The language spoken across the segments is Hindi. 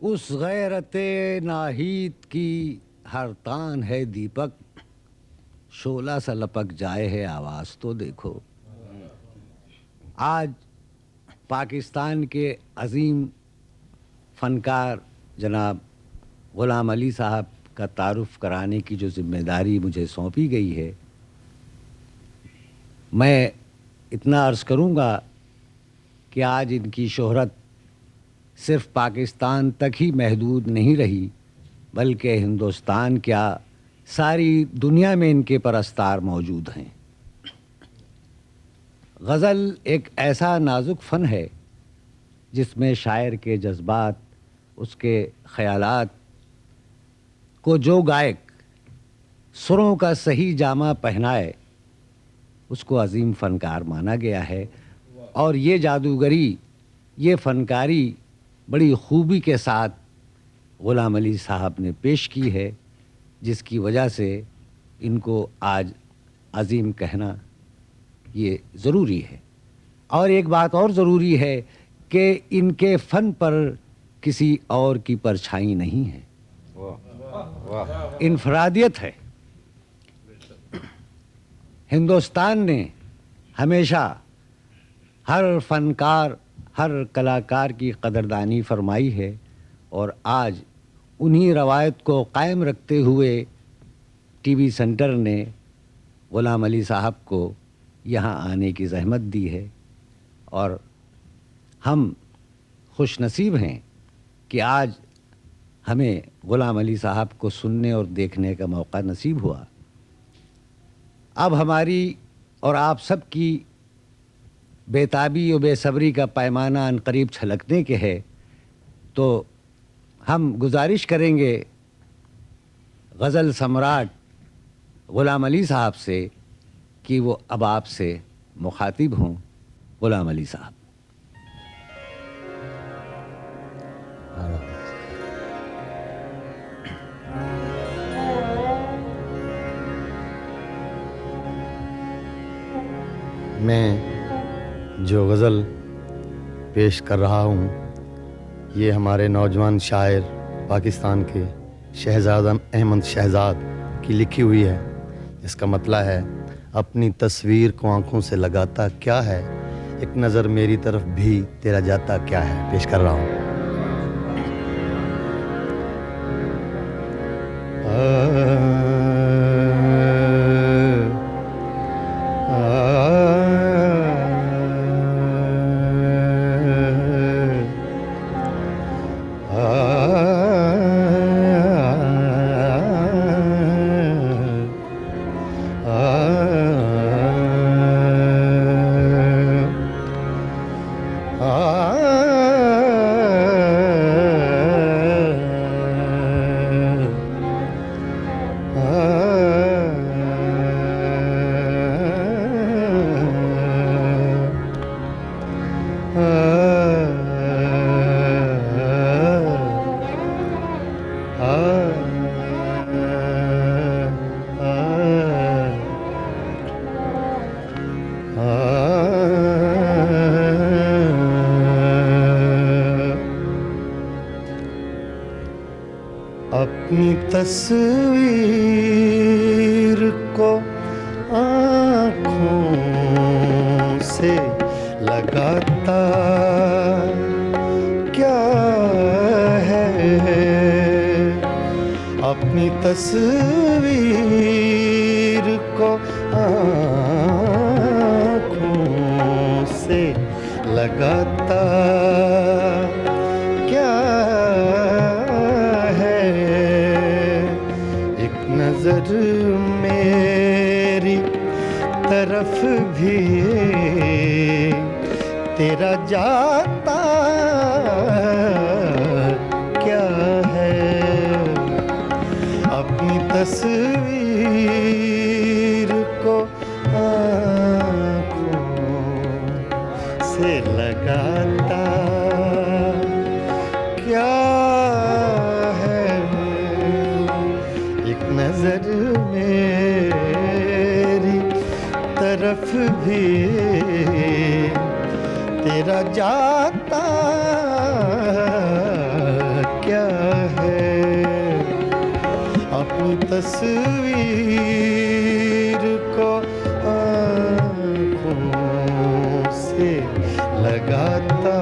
उस गैरते नाहीद की हर तान है दीपक, शोला सा लपक जाए है आवाज़ तो देखो। आज पाकिस्तान के अजीम फ़नकार जनाब ग़ुलाम अली साहब का तारुफ़ कराने की जो ज़िम्मेदारी मुझे सौंपी गई है, मैं इतना अर्ज़ करूँगा कि आज इनकी शोहरत सिर्फ़ पाकिस्तान तक ही महदूद नहीं रही, बल्कि हिंदुस्तान क्या सारी दुनिया में इनके परस्तार मौजूद हैं। गज़ल एक ऐसा नाजुक फ़न है जिसमें शायर के जज्बात, उसके ख़यालात को जो गायक सुरों का सही जामा पहनाए, उसको अजीम फ़नकार माना गया है। और ये जादूगरी, ये फ़नकारी बड़ी खूबी के साथ ग़ुलाम अली साहब ने पेश की है, जिसकी वजह से इनको आज अजीम कहना ये ज़रूरी है। और एक बात और ज़रूरी है कि इनके फ़न पर किसी और की परछाई नहीं है, इनफरादियत है। हिंदुस्तान ने हमेशा हर फ़नकार, हर कलाकार की कदरदानी फरमाई है और आज उन्हीं रवायत को कायम रखते हुए टीवी सेंटर ने ग़ुलाम अली साहब को यहाँ आने की ज़हमत दी है। और हम खुश नसीब हैं कि आज हमें ग़ुलाम अली साहब को सुनने और देखने का मौका नसीब हुआ। अब हमारी और आप सब की बेताबी और बेसब्री का पैमाना अनकरीब छलकने के है, तो हम गुजारिश करेंगे गज़ल सम्राट ग़ुलाम अली साहब से कि वो अब आपसे मुखातिब हों। ग़ुलाम अली साहब। मैं जो गज़ल पेश कर रहा हूँ, ये हमारे नौजवान शायर पाकिस्तान के शहज़ाद अहमद शहज़ाद की लिखी हुई है। इसका मतलब है, अपनी तस्वीर को आँखों से लगाता क्या है, एक नज़र मेरी तरफ भी तेरा जाता क्या है। पेश कर रहा हूँ। अपनी तस्वीर को आँखों से लगाता क्या है, अपनी तस्वीर को आँखों से लगाता क्या है, एक नजर मेरी तरफ भी तेरा जाता क्या है, अपनी तस्वीर को आँखों से लगाता क्या है, एक नजर मेरी तरफ तरफ भी तेरा जाता क्या है। अपनी तस्वीर को आँखों से लगाता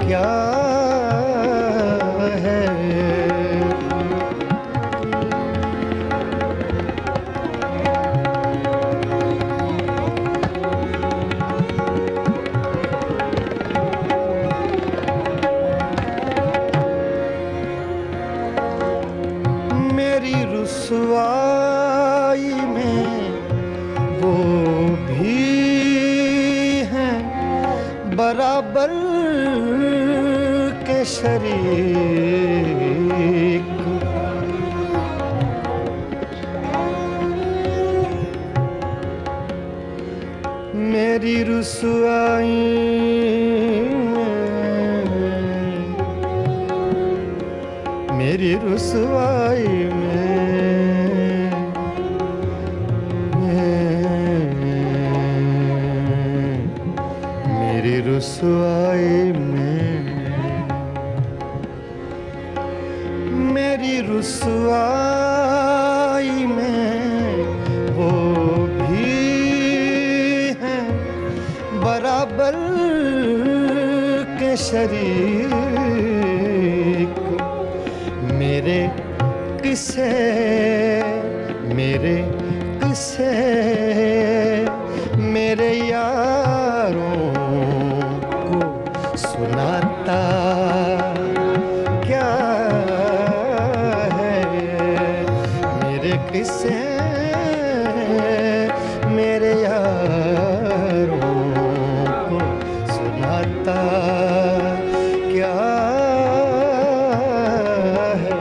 क्या है। मेरी रुसवाई में वो भी हैं बराबर के शरीक। मेरी रुसवाई मेरी रुसवाई मेरी रुसवाई मेरी रुसवाई में वो भी हैं बराबर के शरीक। मेरे किस्से मेरे यारों को सुनाता क्या है। मेरे किस्से मेरे यारों को सुनाता क्या है।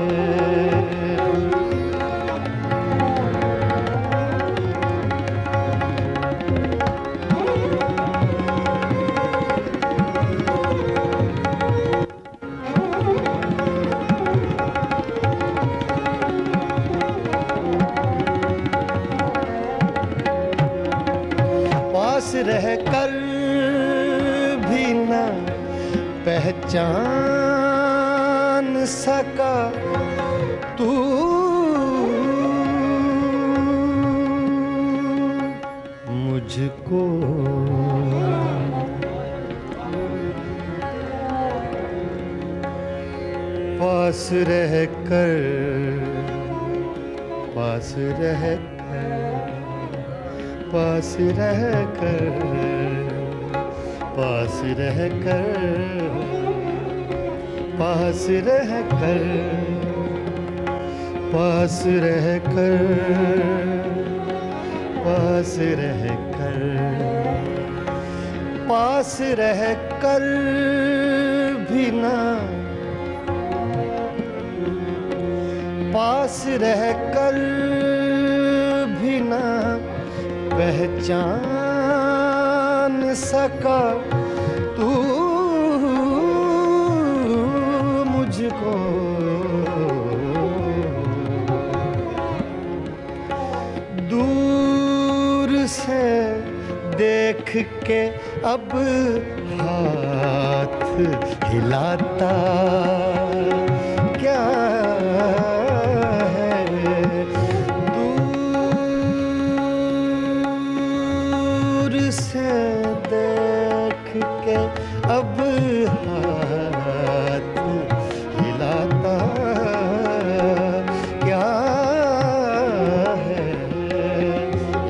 पास रहकर भी न पहचान सका तू मुझको। पास रहकर पास रहकर पास रहकर पास रहकर पास रहकर पास रहकर पास रहकर पास रहकर भी ना पास रहकर भी ना पहचान सका तू मुझको। दूर से देख के अब हाथ हिलाता क्या है। दूर से देख के अब हाथ हिलाता क्या है।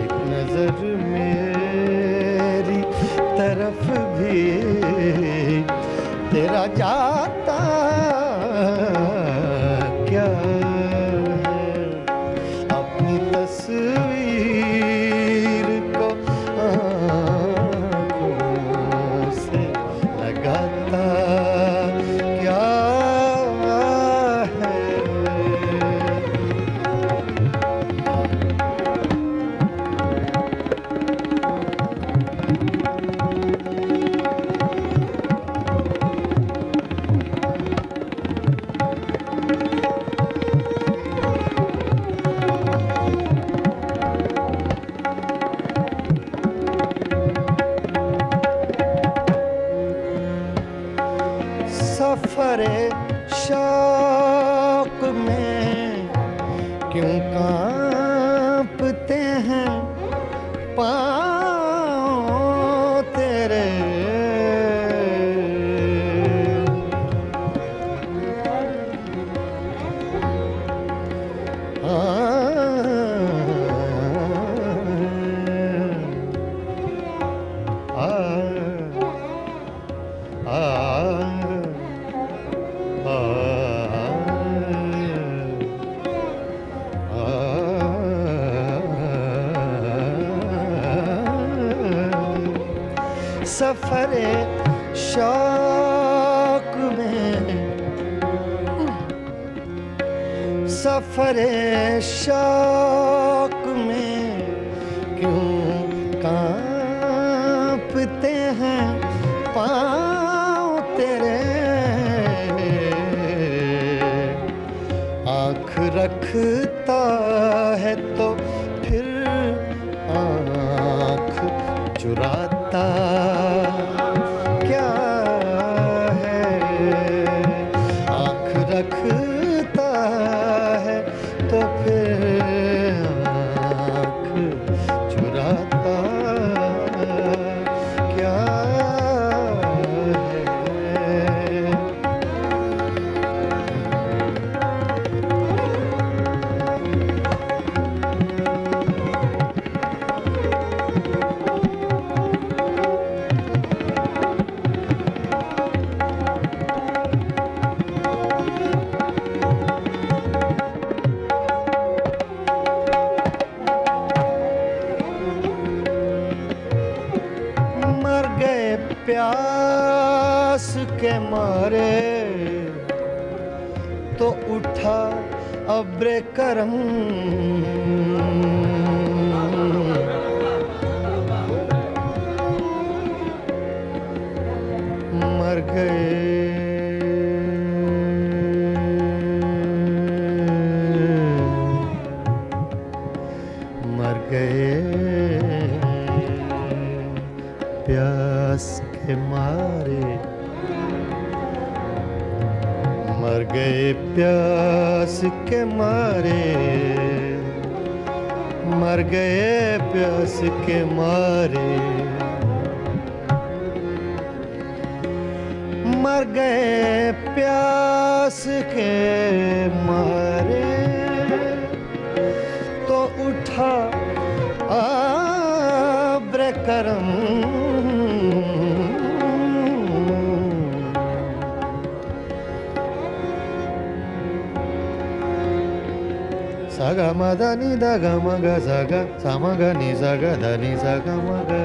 एक नजर मेरी तरफ भी तेरा जाता क्या है। अपनी तस्वीर को आँखों से लगाता पाँव तेरे सफरे शौक में सफरे शौक में क्यों कांपते हैं पाँव तेरे आँख रखता है तो फिर आँख चुराता क्या है आँख रखता है तो फिर आँख चुराता क्या है मर गए प्यास के मारे तो उठा अब्रे करम मर गए मर गए प्यास के मारे मर गए प्यास के मारे मर गए प्यास के मारे मर गए प्यास के मारे तो उठा अब्र करम saga ma da ni da ga ma ga saga sa ma ga ni saga da ni saga ma ga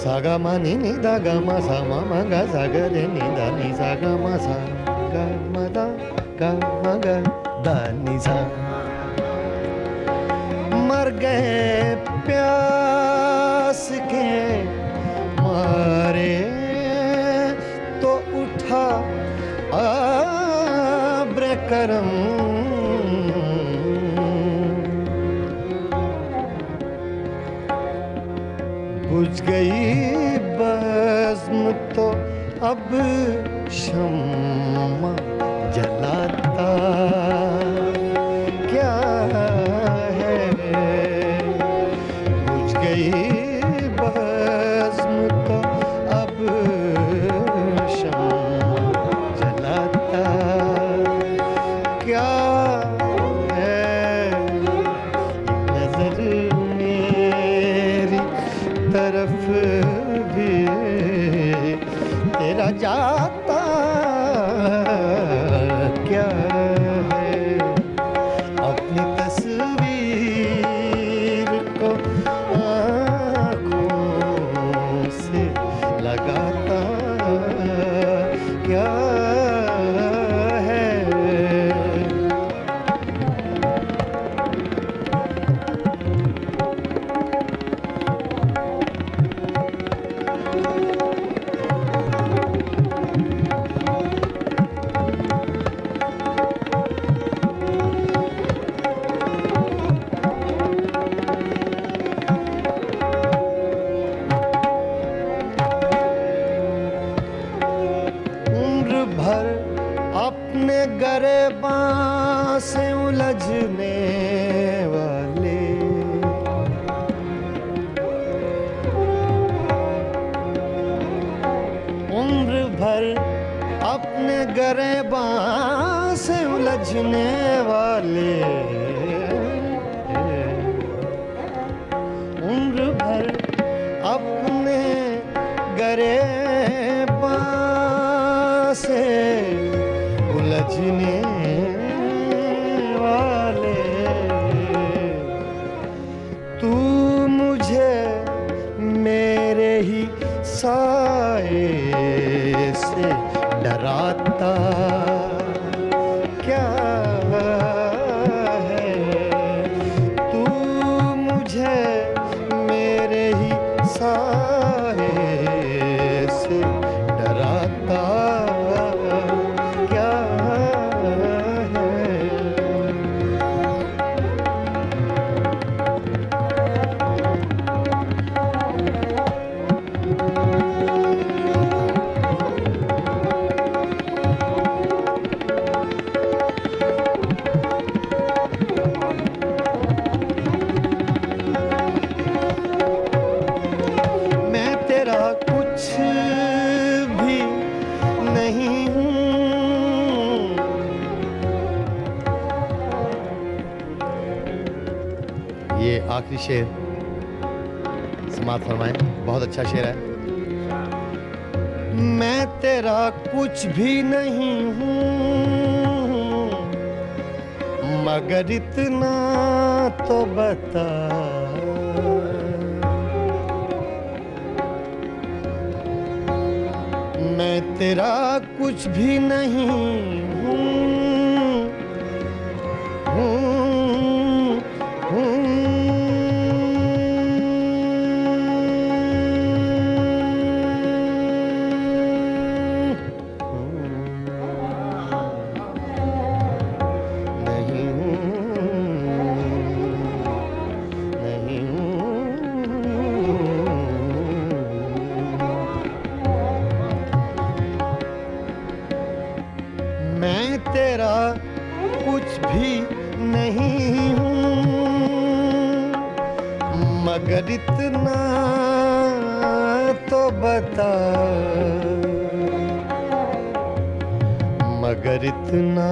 saga ma ni da ga ma sa ma ga saga de ni da ni saga ma sa ga ma da ni sa मर गए प्यास के मारे तो उठा अब्र करम बुझ गई बज़्म तो अब शम्मा जलाता क्या है बुझ गई बज़्म तो अब शम्मा जलाता क्या है नजर मेरी तरफ भी तेरा जाता क्या है अपनी तस्वीर को आँखों से लगाता क्या है गरेबां से उलझने वाले उम्र भर अपने गरेबां से उलझने वाले तू मुझे मेरे ही साए से डराता क्या है तू मुझे मेरे ही साए से डराता क्या है मैं तेरा कुछ भी नहीं हूँ ये आखिरी शेर समाप्त फरमाएं बहुत अच्छा शेर है मैं तेरा कुछ भी नहीं हूँ मगर इतना तो बता मैं तेरा कुछ भी नहीं मैं तेरा कुछ भी नहीं हूँ मगर इतना तो बता मगर इतना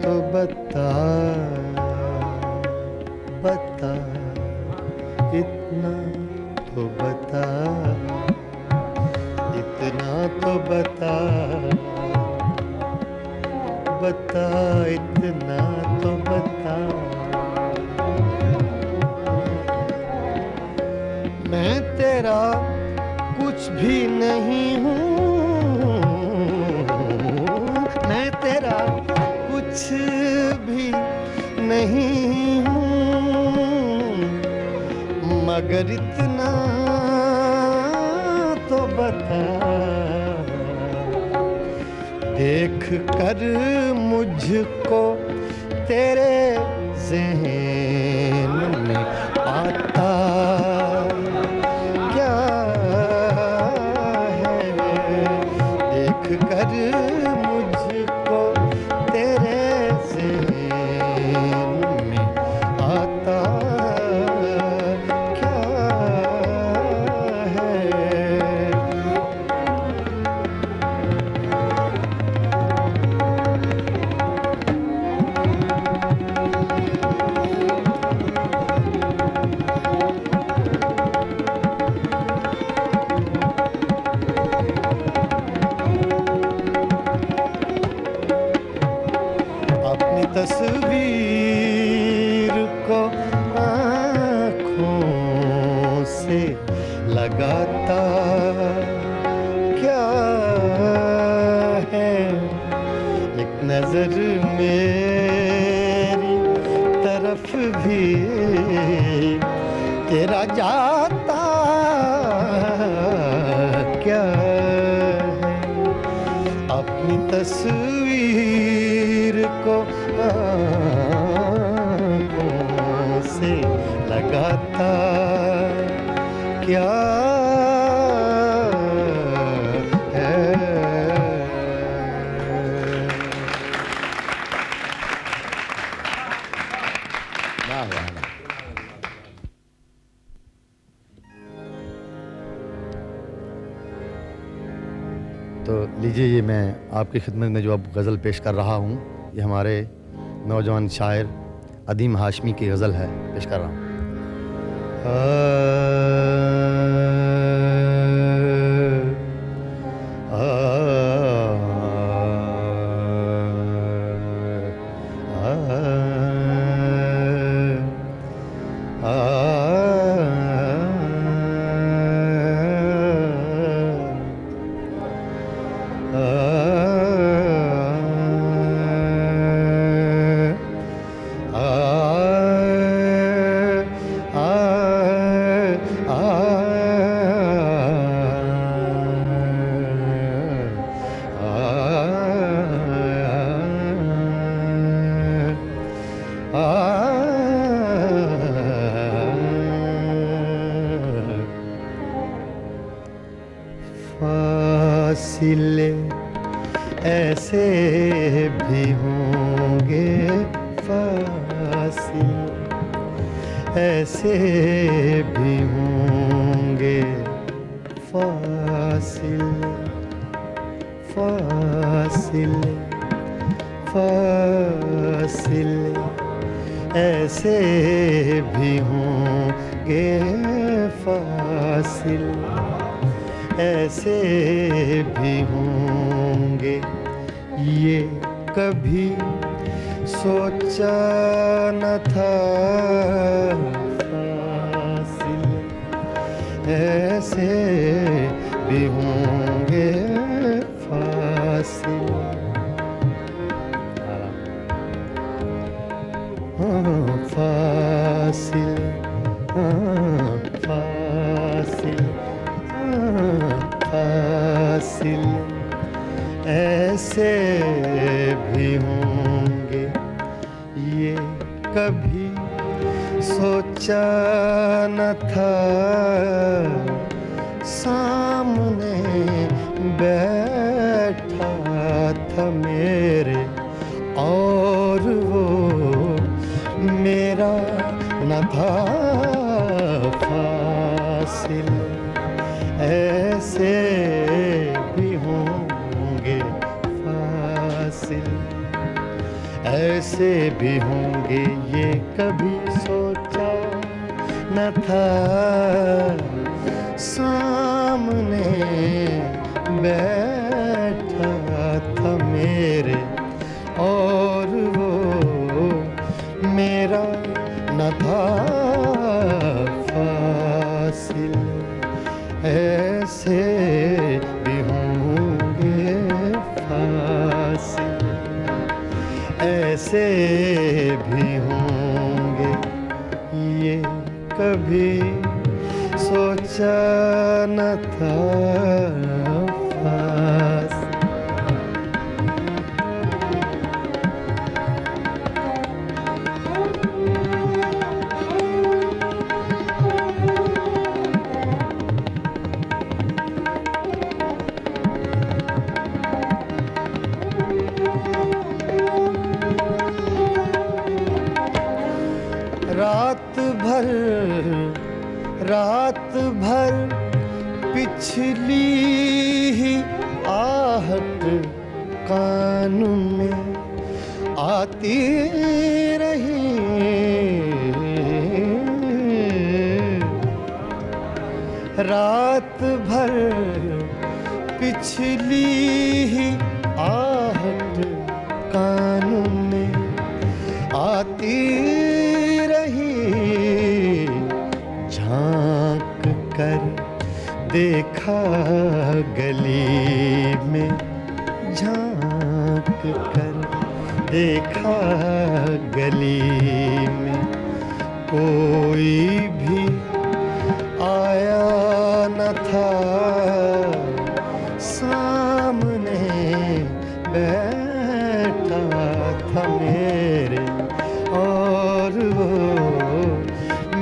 तो बता बता इतना तो बता इतना तो बता बता इतना तो बता मैं तेरा कुछ भी नहीं हूँ मैं तेरा कुछ भी नहीं हूँ मगर इतना तो बता देख कर मुझको तेरे ज़हन में आता क्या है देख कर मुझको तेरे ज़हन में आता क्या है अपनी तस्वीर को आँखों से लगाता क्या है एक नजर मेरी तरफ भी तेरा जाता क्या है अपनी तस्वीर को आँखों से लगाता क्या है वाह वाह वाह। तो लीजिए, ये मैं आपकी खिदमत में जो अब गज़ल पेश कर रहा हूँ, ये हमारे नौजवान शायर अदीम हाशमी की गज़ल है, पेश कर रहा हूँ। फासिले ऐसे भी होंगे, फासिले ऐसे भी होंगे, फासिले फासिले फासिले ऐसे भी होंगे, फासिले ऐसे भी होंगे, ये कभी सोचा न था, फासिले ऐसे भी होंगे, फासिले फासिले फासिले फासिले ऐसे भी होंगे, ये कभी सोचा न था, सामने बैठा था मेरे और वो मेरा न था, फासिले ऐसे भी होंगे, फासिले ऐसे भी होंगे, ये कभी सोचा न था, सामने बैठा था मेरे और वो मेरा न था, फासिले ऐसे भी होंगे, फासिले ऐसे भी होंगे, ये कभी सोचा न था, फासिले रात भर पिछली ही आहट कान में आती रही, रात भर पिछली ही आहट कान में आती रही, झांक कर देखा गली में, झांक कर देखा गली में, कोई भी आया न था, सामने बैठा था मेरे और वो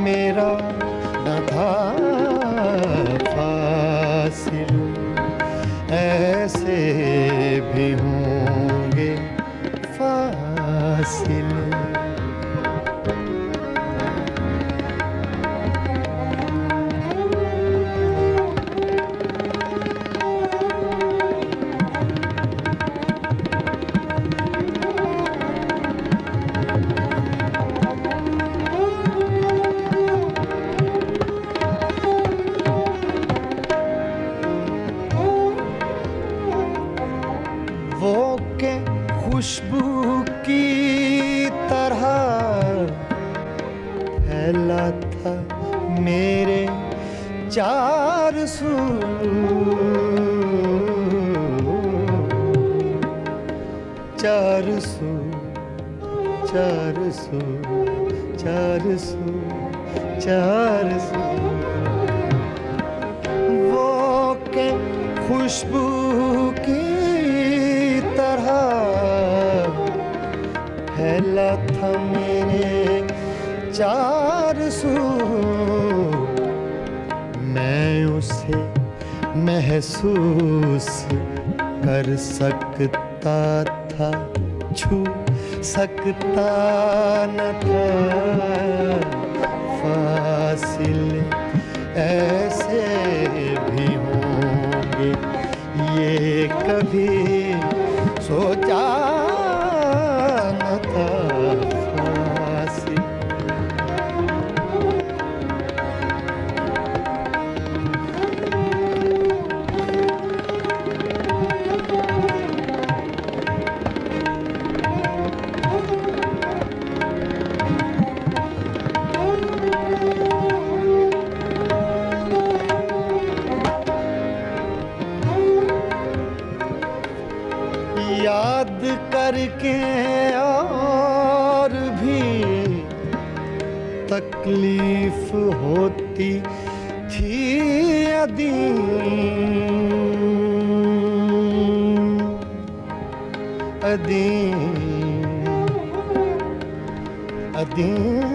मेरा न था, फासिले ऐसे भी होंगे, फासिले खुशबू की तरह फैला था मेरे चार सू, चार सू, चार सू, चार सू, चार सू। वो के खुशबू की तरह फैला था मेरे चार सू, मैं उसे महसूस कर सकता था, छू सकता न था। फासिले ऐसे भी होंगे ये कभी सोचा न था। फासिले याद करके और भी तकलीफ होती थी अदीम, अदीम, अदीम।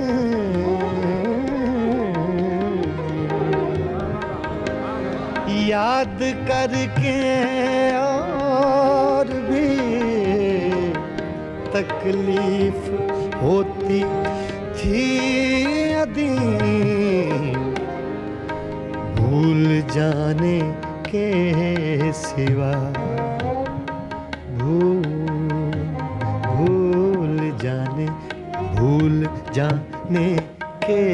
याद करके और भी तकलीफ होती थी अदीम, भूल जाने के सिवा, भूल जाने के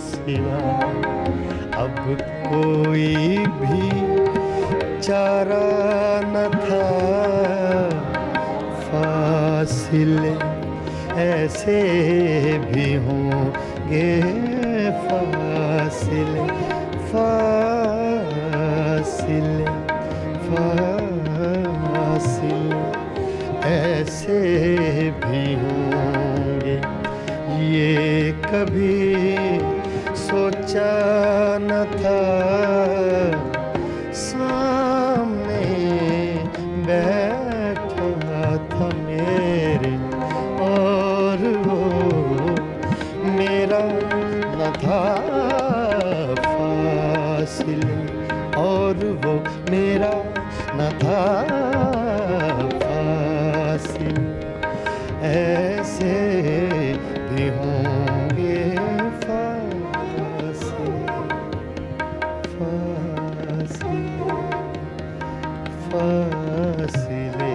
सिवा अब कोई भी चारा न था। फासिले ऐसे भी होंगे, फासिले, फासिले, फासिले ऐसे भी होंगे ये कभी सोचा न था। सामने बैठा था मेरे और वो मेरा न था। फासिले और वो मेरा न था। फासिले ऐसे भी होंगे। फासिले, फासिले, फासिले।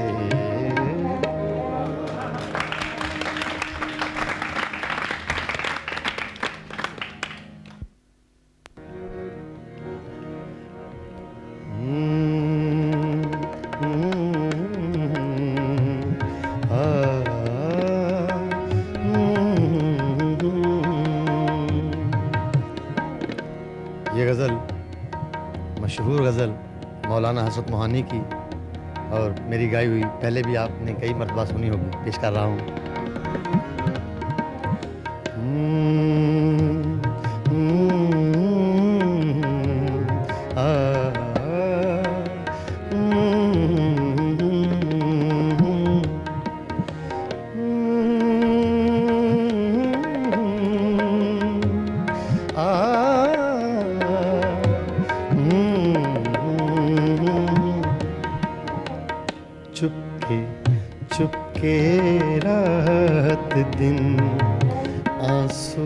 ये गज़ल मशहूर गज़ल मौलाना हसरत मोहानी की और मेरी गाई हुई पहले भी आपने कई मरतबा सुनी होगी, पेश कर रहा हूँ। चुपके चुपके रात दिन आंसू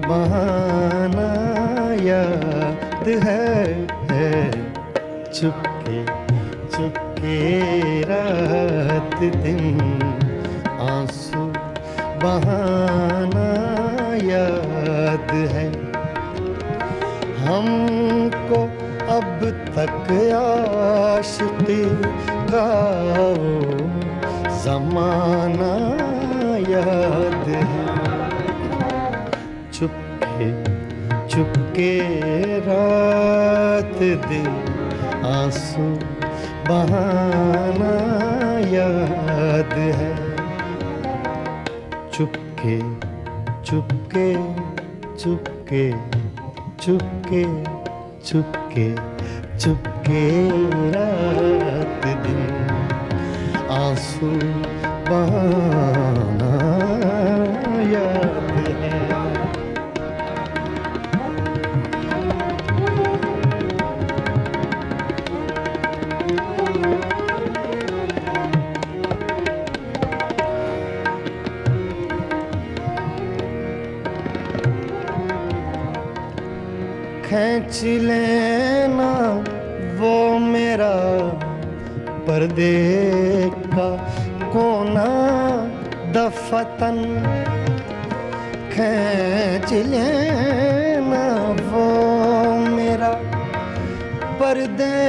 बहाना याद है। चुपके चुपके रात दिन आंसू बहाना याद है। हमको अब तक आशिकी का वो जमाना याद है। चुपके चुपके रात दिन आंसू बहाना याद है। चुपके चुपके चुपके चुपके चुपके चुपके रात दिन आंसू बहाना याद है। खींच लेना वो मेरा पर्दे का कोना दफतन। खींच लेना वो मेरा पर्दे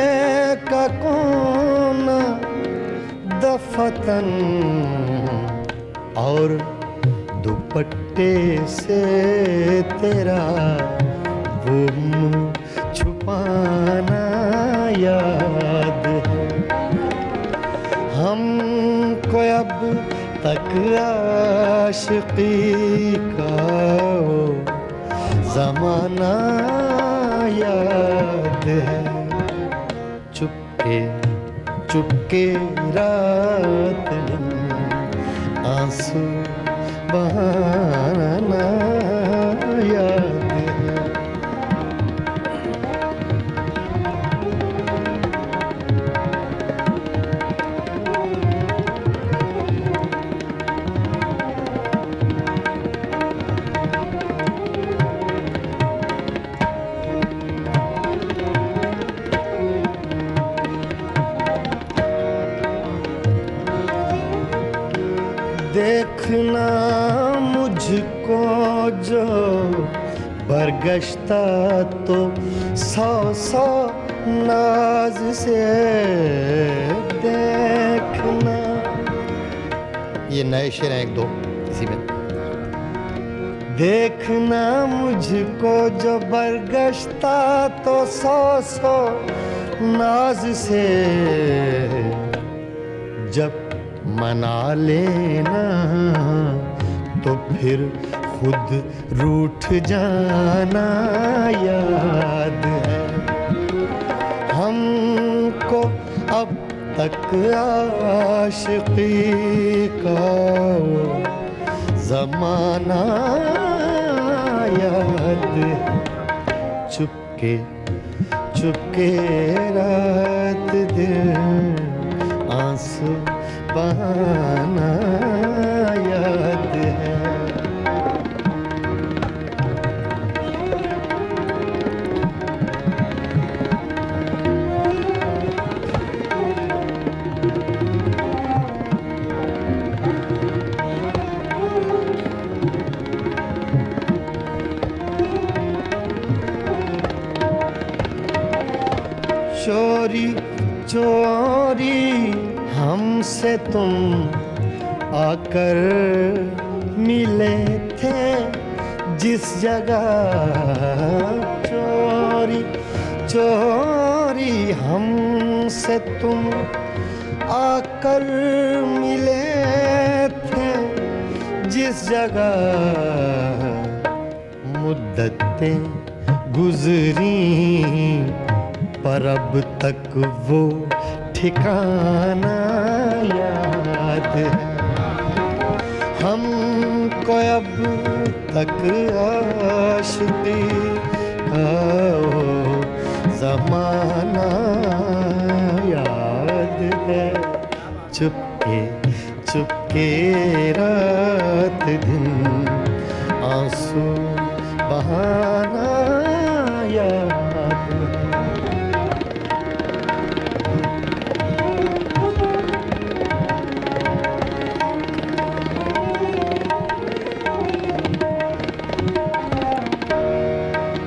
का कोना दफतन। और दुपट्टे से तेरा वो मुँह छुपाना याद है। हमको अब तक आशिकी का वो ज़माना याद है। चुपके चुपके रात दिन आंसू बहाना याद है। देखना मुझको जो बरगश्ता तो सौ सौ नाज से देखना। ये नए शेर हैं एक दो इसी में। देखना मुझको जो बरगश्ता तो सौ सौ नाज से जब मना लेना तो फिर खुद रूठ जाना याद है। हमको अब तक आशिकी का ज़माना याद है। चुपके चुपके रात दिन आंसू बहाना याद है। चोरी चोरी हमसे तुम आकर मिले थे जिस जगह। चोरी चोरी हमसे तुम आकर मिले थे जिस जगह। मुद्दतें गुजरी पर अब तक वो ठिकाना याद है। हमको अब तक आशिकी का वो ज़माना याद है। चुपके चुपके रात दिन आंसू बहाना याद है।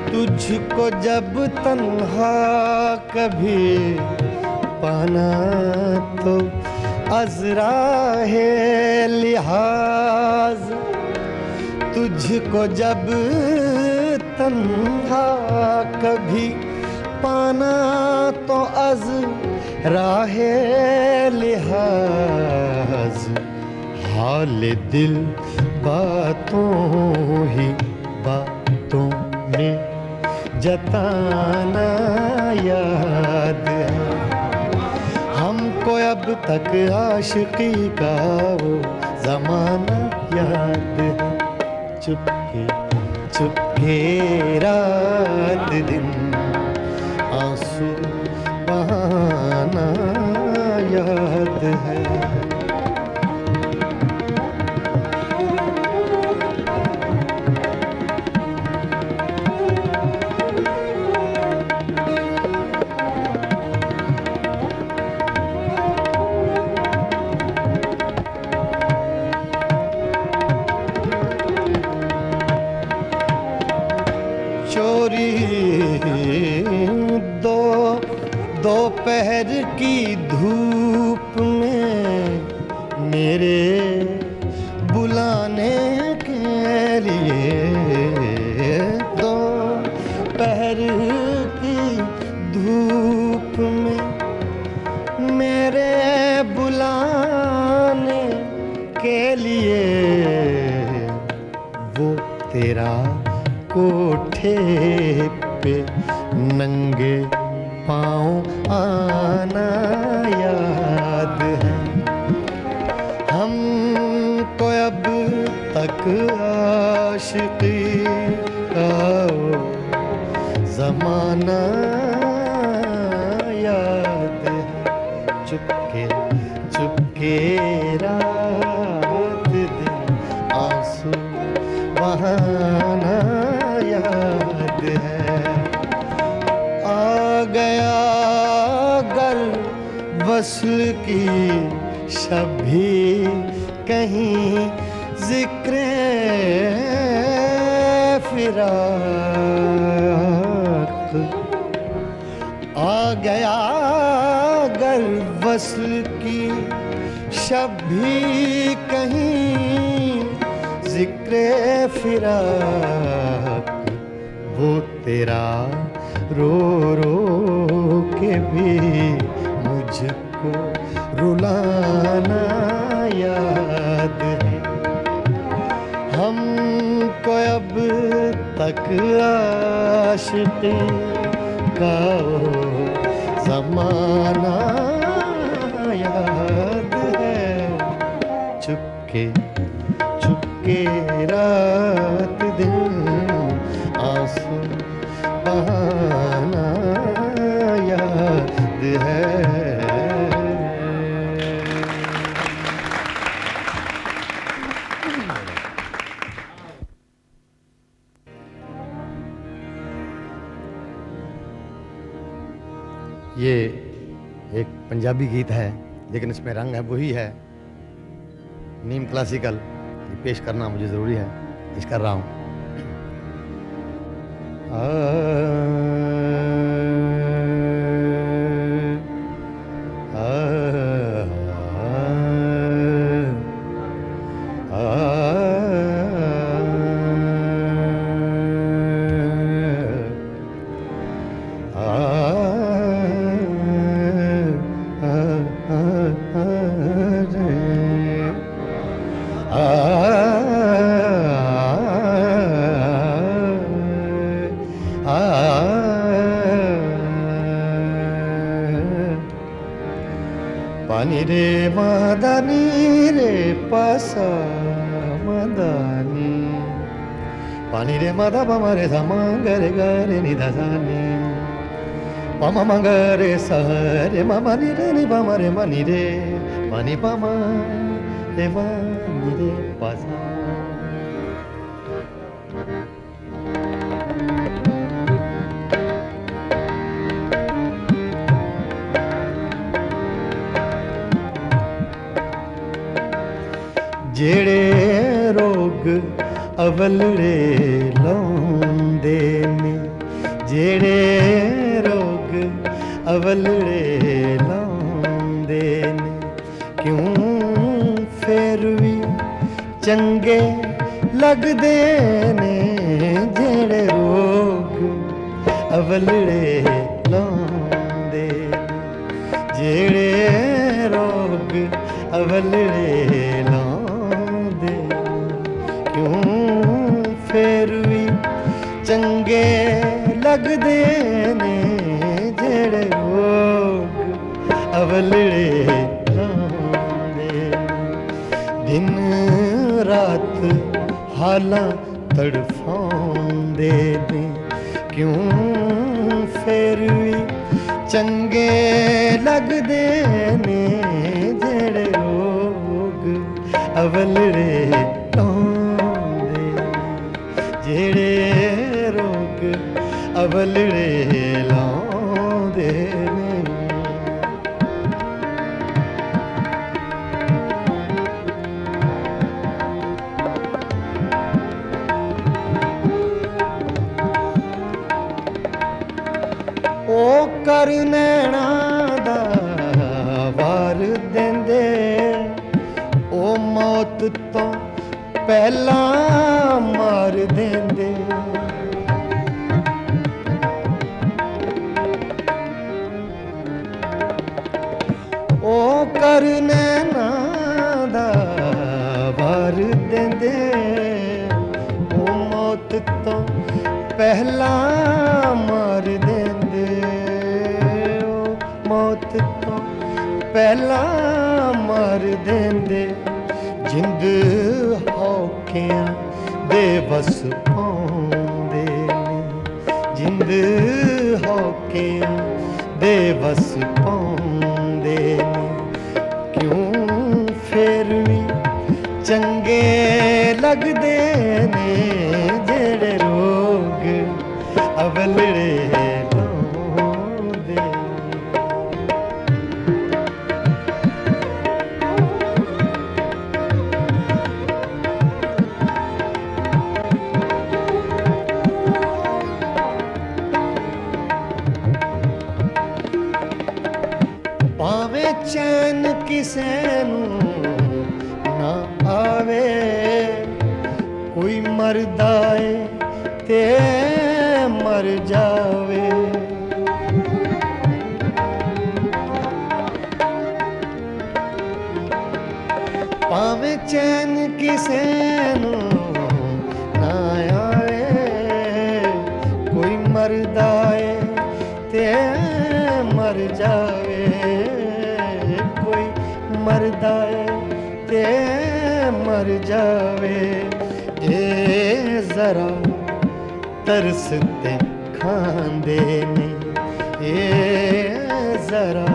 तुझको जब तन्हा कभी पाना तो अज़राहे लिहाज तुझको जब तन्हा कभी पाना तो अज़राहे लिहाज हाल दिल बातों ही बातों में जताना याद है हमको अब तक आशिकी का वो ज़माना याद है चुपके चुपके रात दिन आंसू बहाना याद है दोपहर की धूप में मेरे बुलाने के लिए दोपहर की धूप में मेरे बुलाने के लिए वो तेरा कोठे पे नंगे पाँव आना याद है हमको अब तक आशिकी का वो ज़माना याद है चुपके चुपके रात दिन आंसू बहाना याद है आ गया गर वस्ल की शभी कहीं ज़िक्र फिराक आ गया गर वस्ल की शभी कहीं ज़िक्र फिराक वो तेरा रो रो के भी मुझको रुलाना याद है हमको अब तक आशिकी का वो ज़माना याद है चुपके चुपके रात दिन आंसू बहाना याद है ये एक पंजाबी गीत है लेकिन इसमें रंग है वही है नीम क्लासिकल ये पेश करना मुझे ज़रूरी है पेश कर रहा हूँ पानी रे मदानी रे पासा मदानी पानी रे मदा पमा रे सा गरे गरे नि धा सा नि पमा मंगा रे सा रे ममा नि रे नि पमा रे मनी रे मनी पमा रे मनी रे पासा जेड़े रोग अवलड़े लौंदे ने जेड़े रोग अवलड़े लौंदे ने क्यों ਚੰਗੇ ਲੱਗਦੇ ਨੇ ਜਿਹੜੇ ਰੋਗ ਅਵਲੜੇ ਲਾਉਂਦੇ ਜਿਹੜੇ ਰੋਗ ਅਵਲੜੇ ਲਾਉਂਦੇ ਕਿਉਂ ਫੇਰ ਵੀ ਚੰਗੇ ਲੱਗਦੇ ਨੇ ਜਿਹੜੇ ਰੋਗ ਅਵਲੜੇ ਲਾਉਂਦੇ ਦਿਨ ਰਾਤ ਹਾਲਾਂ ਤੜਫਾਉਂਦੇ ਨੇ ਕਿਉਂ ਫੇਰ ਵੀ ਚੰਗੇ ਲੱਗਦੇ ਨੇ ਜਿਹੜੇ ਰੋਗ ਅਵਲੜੇ ਲਾਉਂਦੇ ਜਿਹੜੇ ਰੋਗ ਅਵਲੜੇ ਲਾਉਂਦੇ ਨੇ ਉਹ ਕਰ ਨੈਣਾ ਦਾ ਵਾਰ ਦਿੰਦੇ ਉਹ ਮੌਤ ਤੋਂ ਪਹਿਲਾਂ ਮਾਰ ਦਿੰਦੇ ਉਹ ਕਰ ਨੈਣਾ ਦਾ ਵਾਰ ਦਿੰਦੇ ਉਹ ਮੌਤ ਤੋਂ ਪਹਿਲਾਂ ਮਾਰ ਦਿੰਦੇ ਉਹ ਮੌਤ ਤੋਂ ਪਹਿਲਾਂ ਮਾਰ ਦਿੰਦੇ ਜਿੰਦ ਹੌਕਿਆਂ ਦੇ ਵਸ ਪਾਉਂਦੇ ਨੇ ਜਿੰਦ ਹੌਕਿਆਂ ਦੇ ਵਸ ਪਾਉਂਦੇ ਨੇ ਕਿਉਂ ਫੇਰ ਵੀ ਚੰਗੇ ਲੱਗਦੇ ਨੇ ਜਿਹੜੇ ਰੋਗ ਅਵਲੜੇ ਲਾਉਂਦੇ ਭਾਵੇਂ ਚੈਨ ਕਿਸੇ ਨੂੰ ਨਾ ਆਵੇ ਕੋਈ ਮਰਦਾ ਏ ਤੇ ਮਰ ਜਾਵੇ ਭਾਵੇਂ ਚੈਨ ਕਿਸੇ ਨੂੰ ਨਾ ਆਵੇ ਕੋਈ ਮਰਦਾ ਏ ਤੇ ਮਰ ਜਾਵੇ ਕੋਈ ਮਰਦਾ ਏ ਤੇ ਮਰ ਜਾਵੇ ਇਹ ਜ਼ਰਾ ਤਰਸ ਤੇ ਖਾਂਦੇ ਨੇ ਇਹ ਜ਼ਰਾ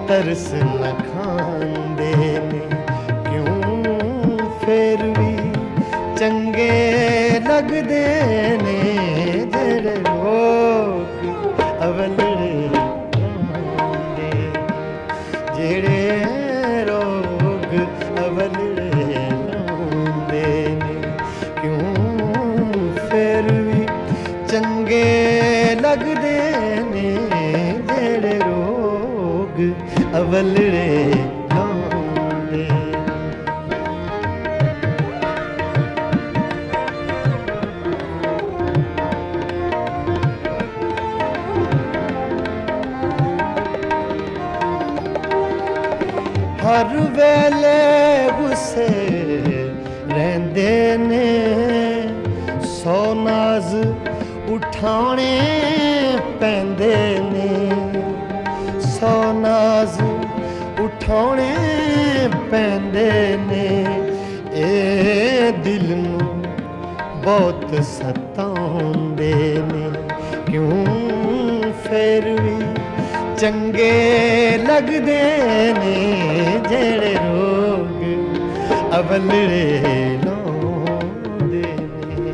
ਤਰਸ ਨ ਖਾਂਦੇ ਨੇ ਕਿਉਂ ਫੇਰ ਵੀ ਚੰਗੇ ਲੱਗਦੇ ਨੇ ਜਿਹੜੇ ਲੋਕ ਅਵਲੜੇ ਲਾਉਂਦੇ ਜਿਹੜੇ ਰੋਗ ਅਵਲੜੇ ਲਾਉਂਦੇ ਨੇ ਕਿਉਂ ਫੇਰ ਵੀ ਚੰਗੇ ਲੱਗਦੇ ਨੇ ਜਿਹੜੇ ਰੋਗ ਅਵਲੜੇ ਲਾਉਂਦੇ ਹਰ ਵੇਲੇ ਗੁੱਸੇ ਰਹਿੰਦੇ ਨੇ ਸੌ ਨਾਜ਼ ਉਠਾਉਣੇ ਪੈਂਦੇ ਨੇ ਸੌ ਨਾਜ਼ ਉਠਾਉਣੇ ਪੈਂਦੇ ਨੇ ਇਹ ਦਿਲ ਨੂੰ ਬਹੁਤ ਸਤਾਉਂਦੇ ਨੇ ਕਿਉਂ ਫੇਰ ਵੀ ਚੰਗੇ ਲੱਗਦੇ ਨੇ ਜਿਹੜੇ ਰੋਗ ਅਵਲੜੇ ਲਾਉਂਦੇ ਨੇ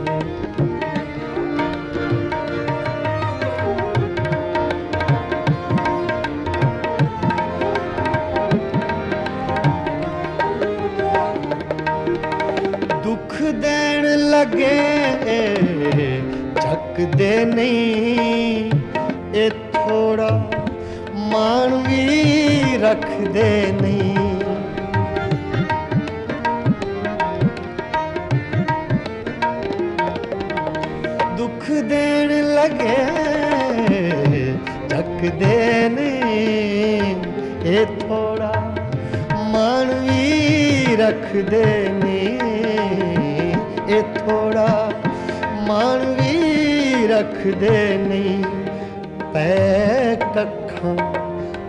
ਦੁੱਖ ਦੇਣ ਲੱਗੇ ਚੱਕਦੇ ਨਹੀਂ ਇਹ ਥੋੜਾ ਮਾਣ ਵੀ ਰੱਖਦੇ ਨਹੀਂ लगे चकदे ने ये थोड़ा मन भी रखदे ने ये थोड़ा मन भी रखदे नहीं पै कखां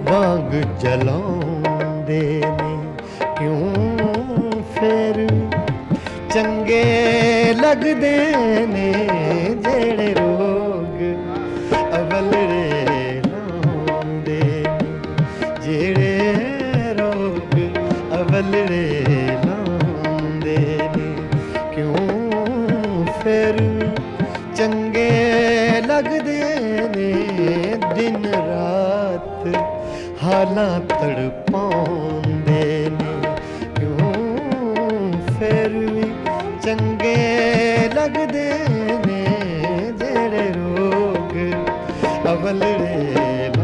वांग जलाउंदे ने क्यों फिर चंगे लगदे ने जेड़े रोग अवलरे लाउंदे ने जेड़े रोग अवलरे लाउंदे ने क्यों फिर चंगे लगदे ने दिन रात हालां तड़पाउंदे ने क्यों फिर भी चंगे लगदे ने जेड़े रोग अवलरे